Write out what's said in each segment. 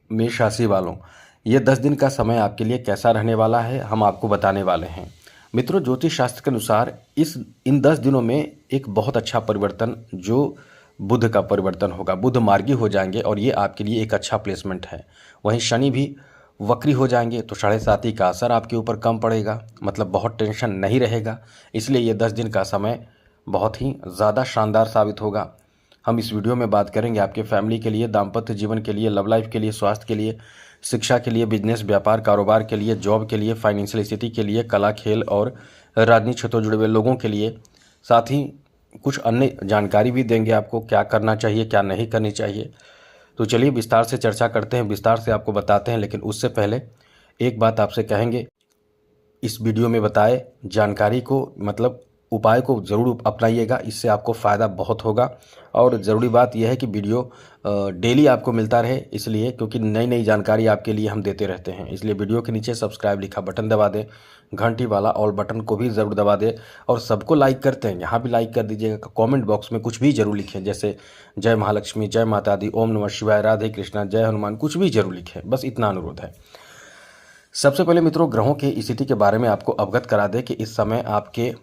मेष राशि वालों, ये 10 दिन का समय आपके लिए कैसा रहने वाला है, हम आपको बताने वाले हैं। मित्रों, ज्योतिष शास्त्र के अनुसार इन 10 दिनों में एक बहुत अच्छा परिवर्तन जो बुध का परिवर्तन होगा। बुध मार्गी हो जाएंगे और ये आपके लिए एक अच्छा प्लेसमेंट है। वहीं शनि भी वक्री हो जाएंगे तो 7.5 का असर आपके ऊपर कम पड़ेगा, मतलब बहुत टेंशन नहीं रहेगा। इसलिए ये 10 दिन का समय बहुत ही ज़्यादा शानदार साबित होगा। हम इस वीडियो में बात करेंगे आपके फैमिली के लिए, दाम्पत्य जीवन के लिए, लव लाइफ के लिए, स्वास्थ्य के लिए, शिक्षा के लिए, बिजनेस, व्यापार, कारोबार के लिए, जॉब के लिए, फाइनेंशियल स्थिति के लिए, कला, खेल और राजनीतिक क्षेत्रों जुड़े हुए लोगों के लिए। साथ ही कुछ अन्य जानकारी भी देंगे आपको, क्या करना चाहिए, क्या नहीं करनी चाहिए। तो चलिए विस्तार से चर्चा करते हैं, विस्तार से आपको बताते हैं। लेकिन उससे पहले एक बात आपसे कहेंगे, इस वीडियो में बताए जानकारी को, मतलब उपाय को ज़रूर अपनाइएगा, इससे आपको फ़ायदा बहुत होगा। और ज़रूरी बात यह है कि वीडियो डेली आपको मिलता रहे, इसलिए क्योंकि नई नई जानकारी आपके लिए हम देते रहते हैं। इसलिए वीडियो के नीचे सब्सक्राइब लिखा बटन दबा दें, घंटी वाला ऑल बटन को भी ज़रूर दबा दें। और सबको लाइक करते हैं, यहाँ भी लाइक कर दीजिएगा। कमेंट बॉक्स में कुछ भी जरूर लिखें, जैसे जय महालक्ष्मी, जय माता दी, ओम नमः शिवाय, राधे कृष्णा, जय हनुमान, कुछ भी जरूर लिखें, बस इतना अनुरोध है। सबसे पहले मित्रों, ग्रहों की स्थिति के बारे में आपको अवगत करा दें कि इस समय आपके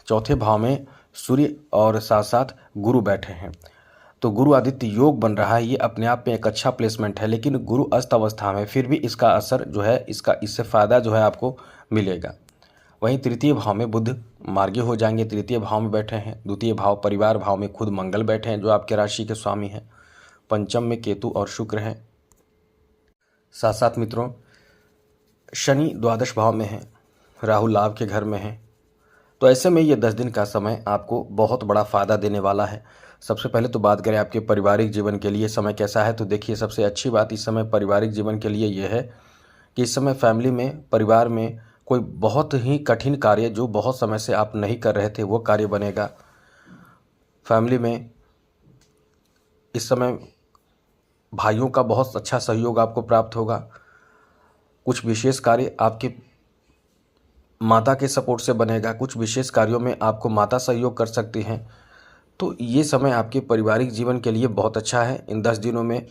चौथे भाव में सूर्य और साथ साथ गुरु बैठे हैं। तो गुरु आदित्य योग बन रहा है, ये अपने आप में एक अच्छा प्लेसमेंट है। लेकिन गुरु अस्त अवस्था में, फिर भी इसका असर जो है, इससे फ़ायदा जो है आपको मिलेगा। वहीं तृतीय भाव में बुध मार्गी हो जाएंगे, तृतीय भाव में बैठे हैं। द्वितीय भाव परिवार भाव में खुद मंगल बैठे हैं, जो आपके राशि के स्वामी हैं। पंचम में केतु और शुक्र हैं। साथ साथ मित्रों, शनि द्वादश भाव में है, राहु लाभ के घर में है। तो ऐसे में ये 10 दिन का समय आपको बहुत बड़ा फ़ायदा देने वाला है। सबसे पहले तो बात करें आपके पारिवारिक जीवन के लिए समय कैसा है, तो देखिए सबसे अच्छी बात इस समय पारिवारिक जीवन के लिए ये है कि इस समय फैमिली में, परिवार में कोई बहुत ही कठिन कार्य जो बहुत समय से आप नहीं कर रहे थे, वो कार्य बनेगा। फैमिली में इस समय भाइयों का बहुत अच्छा सहयोग आपको प्राप्त होगा। कुछ विशेष कार्य आपके माता के सपोर्ट से बनेगा, कुछ विशेष कार्यों में आपको माता सहयोग कर सकती हैं। तो ये समय आपके पारिवारिक जीवन के लिए बहुत अच्छा है। इन 10 दिनों में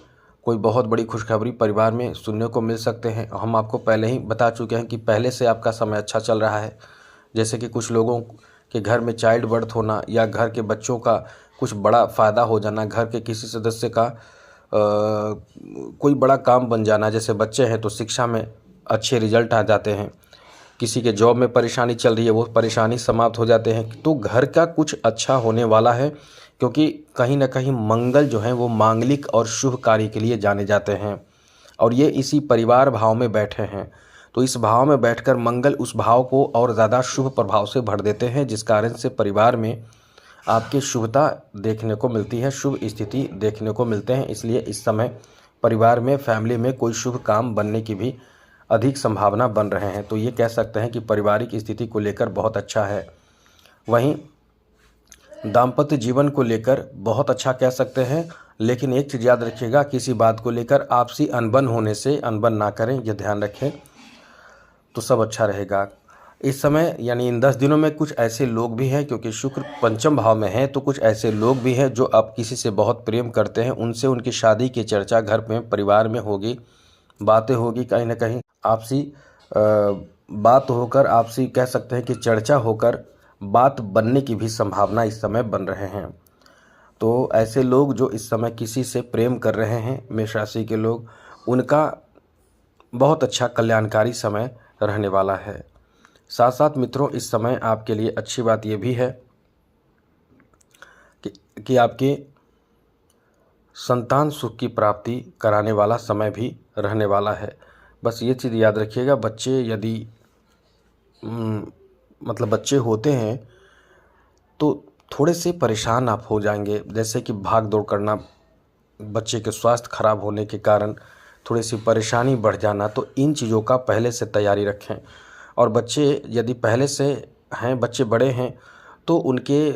कोई बहुत बड़ी खुशखबरी परिवार में सुनने को मिल सकते हैं। हम आपको पहले ही बता चुके हैं कि पहले से आपका समय अच्छा चल रहा है। जैसे कि कुछ लोगों के घर में चाइल्ड बर्थ होना, या घर के बच्चों का कुछ बड़ा फ़ायदा हो जाना, घर के किसी सदस्य का कोई बड़ा काम बन जाना। जैसे बच्चे हैं तो शिक्षा में अच्छे रिजल्ट आ जाते हैं, किसी के जॉब में परेशानी चल रही है, वो परेशानी समाप्त हो जाते हैं। तो घर का कुछ अच्छा होने वाला है, क्योंकि कहीं ना कहीं मंगल जो है वो मांगलिक और शुभ कार्य के लिए जाने जाते हैं। और ये इसी परिवार भाव में बैठे हैं, तो इस भाव में बैठकर मंगल उस भाव को और ज़्यादा शुभ प्रभाव से भर देते हैं, जिस कारण से परिवार में आपकी शुभता देखने को मिलती है, शुभ स्थिति देखने को मिलते हैं। इसलिए इस समय परिवार में, फैमिली में कोई शुभ काम बनने की भी अधिक संभावना बन रहे हैं। तो ये कह सकते हैं कि पारिवारिक स्थिति को लेकर बहुत अच्छा है। वहीं दाम्पत्य जीवन को लेकर बहुत अच्छा कह सकते हैं। लेकिन एक चीज़ याद रखिएगा, किसी बात को लेकर आपसी अनबन होने से अनबन ना करें, ये ध्यान रखें, तो सब अच्छा रहेगा। इस समय यानी इन 10 दिनों में कुछ ऐसे लोग भी हैं, क्योंकि शुक्र पंचम भाव में है, तो कुछ ऐसे लोग भी हैं जो आप किसी से बहुत प्रेम करते हैं, उनसे उनकी शादी की चर्चा घर में, परिवार में होगी, बातें होगी, कहीं ना कहीं आपसी बात होकर, आपसी कह सकते हैं कि चर्चा होकर बात बनने की भी संभावना इस समय बन रहे हैं। तो ऐसे लोग जो इस समय किसी से प्रेम कर रहे हैं, मेष राशि के लोग, उनका बहुत अच्छा कल्याणकारी समय रहने वाला है। साथ साथ मित्रों, इस समय आपके लिए अच्छी बात यह भी है कि आपके संतान सुख की प्राप्ति कराने वाला समय भी रहने वाला है। बस ये चीज़ याद रखिएगा, बच्चे यदि मतलब बच्चे होते हैं तो थोड़े से परेशान आप हो जाएंगे, जैसे कि भाग दौड़ करना, बच्चे के स्वास्थ्य खराब होने के कारण थोड़ी सी परेशानी बढ़ जाना। तो इन चीज़ों का पहले से तैयारी रखें। और बच्चे यदि पहले से हैं, बच्चे बड़े हैं, तो उनके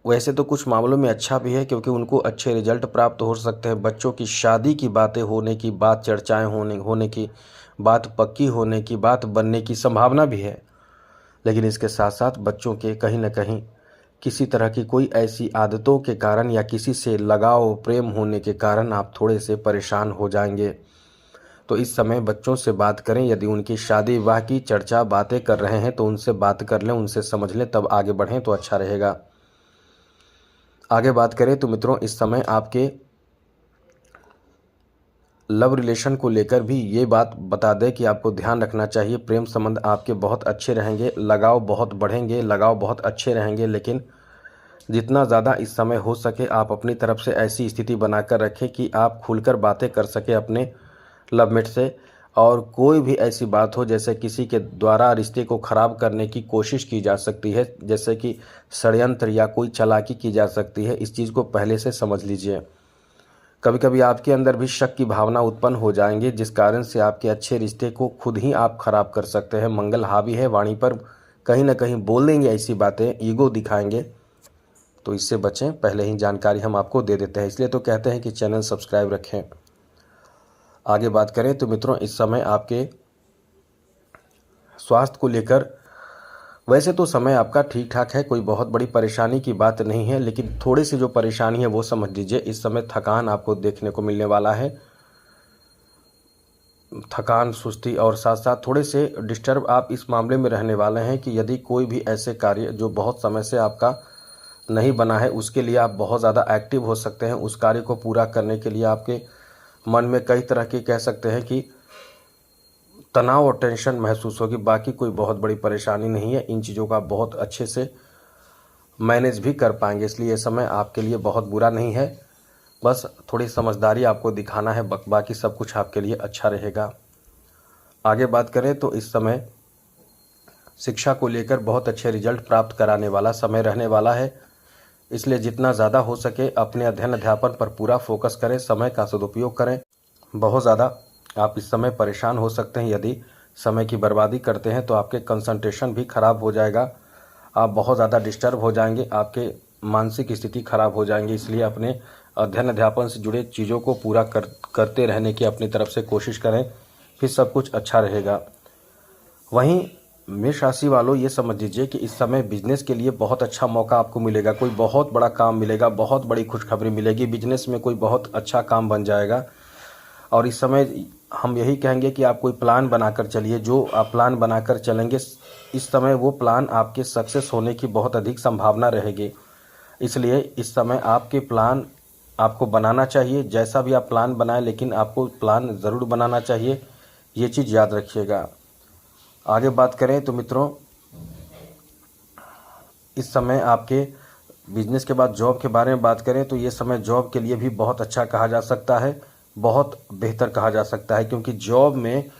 वैसे तो कुछ मामलों में अच्छा भी है, क्योंकि उनको अच्छे रिजल्ट प्राप्त हो सकते हैं। बच्चों की शादी की बातें होने की, बात चर्चाएं होने की, बात पक्की होने की, बात बनने की संभावना भी है। लेकिन इसके साथ साथ बच्चों के कहीं ना कहीं किसी तरह की कोई ऐसी आदतों के कारण या किसी से लगाव प्रेम होने के कारण आप थोड़े से परेशान हो जाएंगे। तो इस समय बच्चों से बात करें। यदि उनकी शादी विवाह की चर्चा बातें कर रहे हैं तो उनसे बात कर लें, उनसे समझ लें, तब आगे बढ़ें तो अच्छा रहेगा। आगे बात करें तो मित्रों इस समय आपके लव रिलेशन को लेकर भी ये बात बता दें कि आपको ध्यान रखना चाहिए। प्रेम संबंध आपके बहुत अच्छे रहेंगे, लगाव बहुत बढ़ेंगे, लगाव बहुत अच्छे रहेंगे, लेकिन जितना ज़्यादा इस समय हो सके आप अपनी तरफ से ऐसी स्थिति बनाकर रखें कि आप खुलकर बातें कर सकें अपने लवमेट से। और कोई भी ऐसी बात हो जैसे किसी के द्वारा रिश्ते को ख़राब करने की कोशिश की जा सकती है, जैसे कि षड्यंत्र या कोई चालाकी की जा सकती है, इस चीज़ को पहले से समझ लीजिए। कभी कभी आपके अंदर भी शक की भावना उत्पन्न हो जाएंगे, जिस कारण से आपके अच्छे रिश्ते को खुद ही आप खराब कर सकते हैं। मंगल हावी है वाणी पर, कहीं ना कहीं बोल देंगे ऐसी बातें, ईगो दिखाएंगे, तो इससे बचें। पहले ही जानकारी हम आपको दे देते हैं, इसलिए तो कहते हैं कि चैनल सब्सक्राइब रखें। आगे बात करें तो मित्रों इस समय आपके स्वास्थ्य को लेकर वैसे तो समय आपका ठीक ठाक है, कोई बहुत बड़ी परेशानी की बात नहीं है, लेकिन थोड़ी सी जो परेशानी है वो समझ लीजिए। इस समय थकान आपको देखने को मिलने वाला है, थकान, सुस्ती, और साथ साथ थोड़े से डिस्टर्ब आप इस मामले में रहने वाले हैं कि यदि कोई भी ऐसे कार्य जो बहुत समय से आपका नहीं बना है उसके लिए आप बहुत ज़्यादा एक्टिव हो सकते हैं। उस कार्य को पूरा करने के लिए आपके मन में कई तरह की कह सकते हैं कि तनाव और टेंशन महसूस होगी। बाकी कोई बहुत बड़ी परेशानी नहीं है, इन चीज़ों का बहुत अच्छे से मैनेज भी कर पाएंगे, इसलिए ये समय आपके लिए बहुत बुरा नहीं है। बस थोड़ी समझदारी आपको दिखाना है, बाकी सब कुछ आपके लिए अच्छा रहेगा। आगे बात करें तो इस समय शिक्षा को लेकर बहुत अच्छे रिजल्ट प्राप्त कराने वाला समय रहने वाला है, इसलिए जितना ज़्यादा हो सके अपने अध्ययन अध्यापन पर पूरा फोकस करें, समय का सदुपयोग करें। बहुत ज़्यादा आप इस समय परेशान हो सकते हैं, यदि समय की बर्बादी करते हैं तो आपके कंसंट्रेशन भी खराब हो जाएगा, आप बहुत ज़्यादा डिस्टर्ब हो जाएंगे, आपके मानसिक स्थिति खराब हो जाएंगी। इसलिए अपने अध्ययन अध्यापन से जुड़े चीज़ों को पूरा करते रहने की अपनी तरफ से कोशिश करें, फिर सब कुछ अच्छा रहेगा। वहीं मेष राशि वालों ये समझ लीजिए कि इस समय बिजनेस के लिए बहुत अच्छा मौका आपको मिलेगा, कोई बहुत बड़ा काम मिलेगा, बहुत बड़ी खुशखबरी मिलेगी, बिजनेस में कोई बहुत अच्छा काम बन जाएगा। और इस समय हम यही कहेंगे कि आप कोई प्लान बनाकर चलिए, जो आप प्लान बनाकर चलेंगे इस समय वो प्लान आपके सक्सेस होने की बहुत अधिक संभावना रहेगी। इसलिए इस समय आपके प्लान आपको बनाना चाहिए, जैसा भी आप प्लान बनाएं, लेकिन आपको प्लान ज़रूर बनाना चाहिए, ये चीज़ याद रखिएगा। आगे बात करें तो मित्रों इस समय आपके बिजनेस के बाद जॉब के बारे में बात करें तो ये समय जॉब के लिए भी बहुत अच्छा कहा जा सकता है, बहुत बेहतर कहा जा सकता है, क्योंकि जॉब में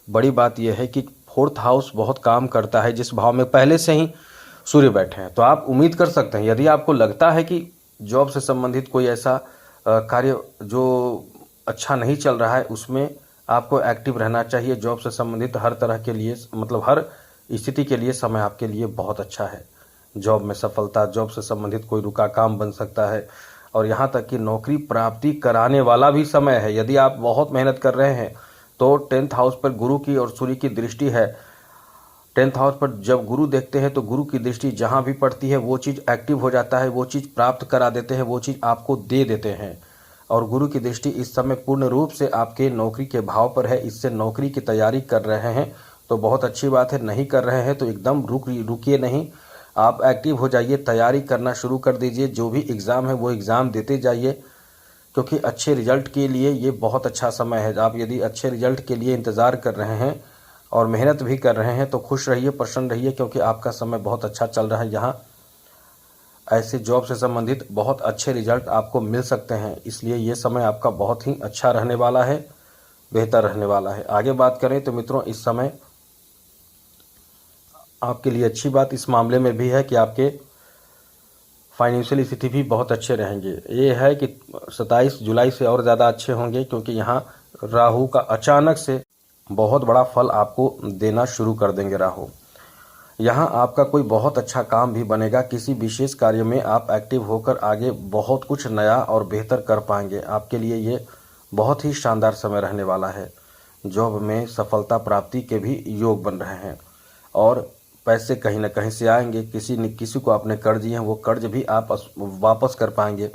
बड़ी बात यह है कि 4th हाउस बहुत काम करता है, जिस भाव में पहले से ही सूर्य बैठे हैं। तो आप उम्मीद कर सकते हैं, यदि आपको लगता है कि जॉब से संबंधित कोई ऐसा कार्य जो अच्छा नहीं चल रहा है उसमें आपको एक्टिव रहना चाहिए। जॉब से संबंधित हर तरह के लिए, मतलब हर स्थिति के लिए समय आपके लिए बहुत अच्छा है। जॉब में सफलता, जॉब से संबंधित कोई रुका काम बन सकता है, और यहाँ तक कि नौकरी प्राप्ति कराने वाला भी समय है। यदि आप बहुत मेहनत कर रहे हैं तो 10th हाउस पर गुरु की और सूर्य की दृष्टि है। 10th हाउस पर जब गुरु देखते हैं तो गुरु की दृष्टि जहाँ भी पड़ती है वो चीज़ एक्टिव हो जाता है, वो चीज़ प्राप्त करा देते हैं, वो चीज़ आपको दे देते हैं। और गुरु की दृष्टि इस समय पूर्ण रूप से आपके नौकरी के भाव पर है, इससे नौकरी की तैयारी कर रहे हैं तो बहुत अच्छी बात है, नहीं कर रहे हैं तो एकदम रुकिए नहीं, आप एक्टिव हो जाइए, तैयारी करना शुरू कर दीजिए। जो भी एग्ज़ाम है वो एग्ज़ाम देते जाइए, क्योंकि अच्छे रिजल्ट के लिए ये बहुत अच्छा समय है। आप यदि अच्छे रिजल्ट के लिए इंतज़ार कर रहे हैं और मेहनत भी कर रहे हैं तो खुश रहिए, प्रसन्न रहिए, क्योंकि आपका समय बहुत अच्छा चल रहा है। यहाँ ऐसे जॉब से संबंधित बहुत अच्छे रिजल्ट आपको मिल सकते हैं, इसलिए ये समय आपका बहुत ही अच्छा रहने वाला है, बेहतर रहने वाला है। आगे बात करें तो मित्रों इस समय आपके लिए अच्छी बात इस मामले में भी है कि आपके फाइनेंशियल स्थिति भी बहुत अच्छे रहेंगे। ये है कि 27 जुलाई से और ज़्यादा अच्छे होंगे, क्योंकि यहाँ राहु का अचानक से बहुत बड़ा फल आपको देना शुरू कर देंगे राहु। यहाँ आपका कोई बहुत अच्छा काम भी बनेगा, किसी विशेष कार्य में आप एक्टिव होकर आगे बहुत कुछ नया और बेहतर कर पाएंगे। आपके लिए ये बहुत ही शानदार समय रहने वाला है। जॉब में सफलता प्राप्ति के भी योग बन रहे हैं, और पैसे कहीं ना कहीं से आएंगे। किसी को आपने कर्ज दिए हैं वो कर्ज भी आप वापस कर पाएंगे।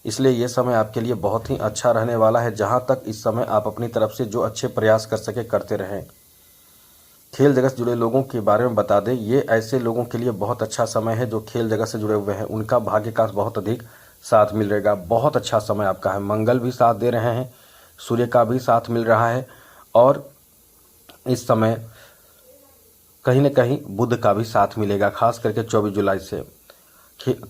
इसलिए ये समय आपके लिए बहुत ही अच्छा रहने वाला है। जहाँ तक इस समय आप अपनी तरफ से जो अच्छे प्रयास कर सके करते रहें। खेल जगत से जुड़े लोगों के बारे में बता दें, ये ऐसे लोगों के लिए बहुत अच्छा समय है जो खेल जगत से जुड़े हुए हैं। उनका भाग्य का बहुत अधिक साथ मिलेगा। बहुत अच्छा समय आपका है। मंगल भी साथ दे रहे हैं, सूर्य का भी साथ मिल रहा है और इस समय कहीं न कहीं बुध का भी साथ मिलेगा, खास करके 24 जुलाई से।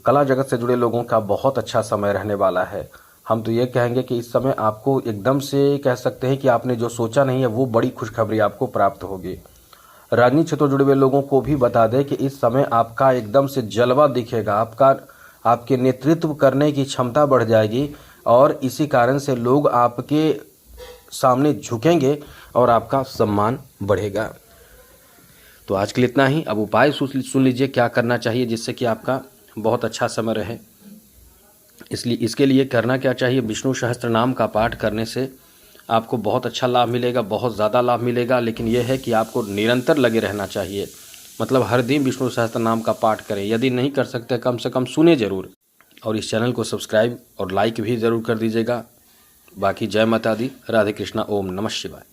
कला जगत से जुड़े लोगों का बहुत अच्छा समय रहने वाला है। हम तो ये कहेंगे कि इस समय आपको एकदम से कह सकते हैं कि आपने जो सोचा नहीं है वो बड़ी खुशखबरी आपको प्राप्त होगी। राजनीतिक क्षेत्र से जुड़े हुए लोगों को भी बता दें कि इस समय आपका एकदम से जलवा दिखेगा। आपके नेतृत्व करने की क्षमता बढ़ जाएगी और इसी कारण से लोग आपके सामने झुकेंगे और आपका सम्मान बढ़ेगा। तो आज के लिए इतना ही। अब उपाय सुन लीजिए क्या करना चाहिए जिससे कि आपका बहुत अच्छा समय रहे। इसलिए इसके लिए करना क्या चाहिए, विष्णु सहस्त्र नाम का पाठ करने से आपको बहुत अच्छा लाभ मिलेगा, बहुत ज़्यादा लाभ मिलेगा। लेकिन यह है कि आपको निरंतर लगे रहना चाहिए, मतलब हर दिन विष्णु सहस्त्र नाम का पाठ करें। यदि नहीं कर सकते कम से कम सुने ज़रूर, और इस चैनल को सब्सक्राइब और लाइक भी ज़रूर कर दीजिएगा। बाकी जय माता दी, राधे कृष्णा, ओम नमः शिवाय।